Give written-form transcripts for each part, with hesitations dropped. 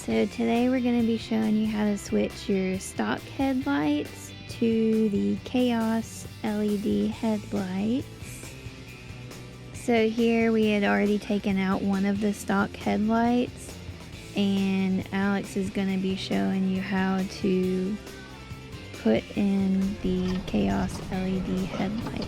So today we're going to be showing you how to switch your stock headlights to the KHAOS LED headlights. So here we had already taken out one of the stock headlights, and Alex is going to be showing you how to put in the KHAOS LED headlight.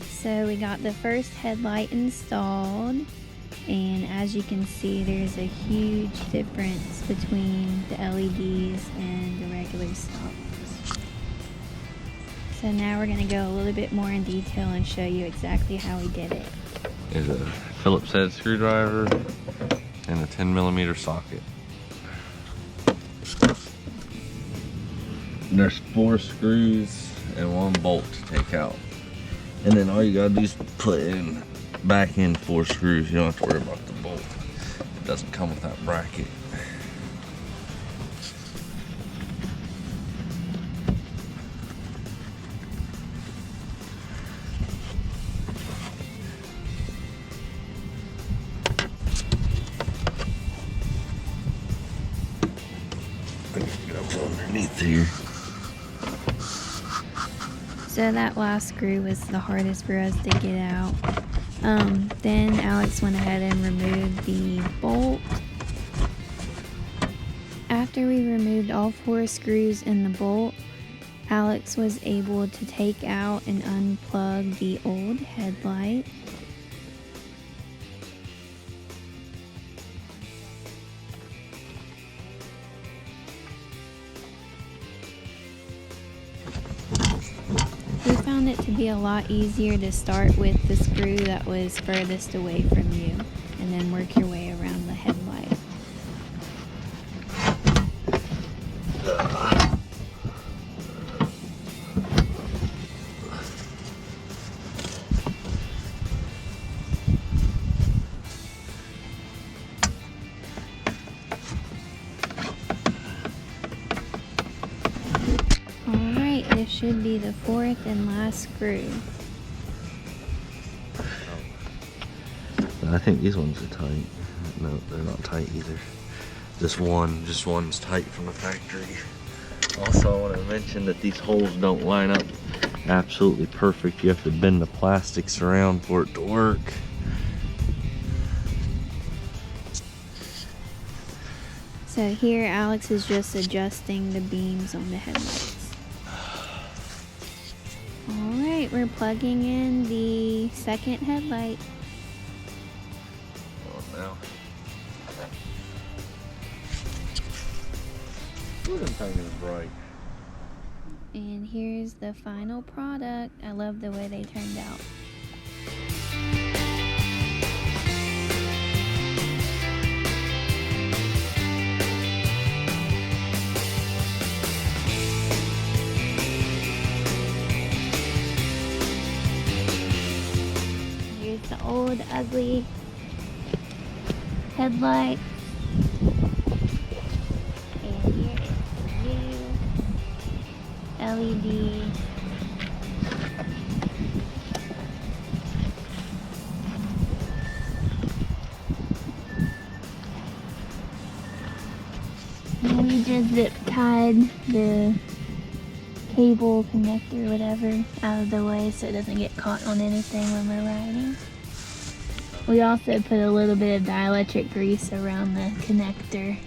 So we got the first headlight installed, and as you can see, there's a huge difference between the LEDs and the regular stock. So now we're going to go a little bit more in detail and show you exactly how we did it. There's a Phillips head screwdriver and a 10mm socket. And there's 4 screws and 1 bolt to take out. And then all you gotta do is put in back in 4 screws. You don't have to worry about the bolt. It doesn't come with that bracket. Get up underneath here. So that last screw was the hardest for us to get out. Then Alex went ahead and removed the bolt. After we removed all 4 screws and the bolt, Alex was able to take out and unplug the old headlight. We found it to be a lot easier to start with the screw that was furthest away from you and then work your way around the headlight. This should be the 4th and last screw. I think these ones are tight. No, they're not tight either. Just one's tight from the factory. Also, I want to mention that these holes don't line up absolutely perfect. You have to bend the plastics around for it to work. So here Alex is just adjusting the beams on the headlights. Alright, we're plugging in the second headlight. Now. Ooh, them thing is bright. And here's the final product. I love the way they turned out. The old ugly headlight, and here is the new LED. And we just zip tied the cable connector, whatever, out of the way so it doesn't get caught on anything when we're riding. We also put a little bit of dielectric grease around the connector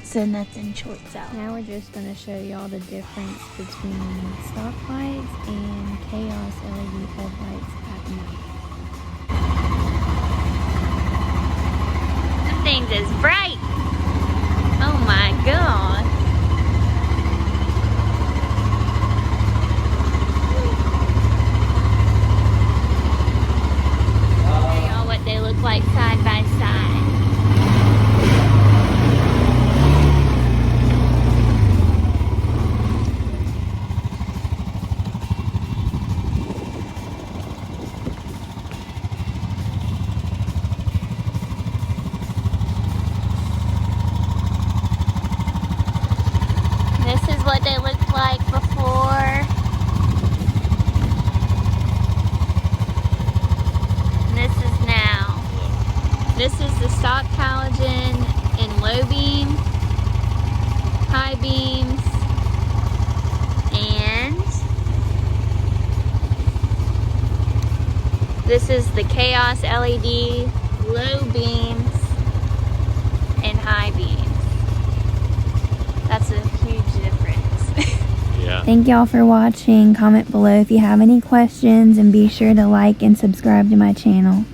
so nothing shorts out. Now we're just going to show you all the difference between stock lights and KHAOS LED headlights at night. Them things is bright! Oh my god! They look like side by side. This is the stock halogen in low beam, high beams, and this is the KHAOS LED low beams and high beams. That's a huge difference. Yeah. Thank y'all for watching. Comment below if you have any questions, and be sure to like and subscribe to my channel.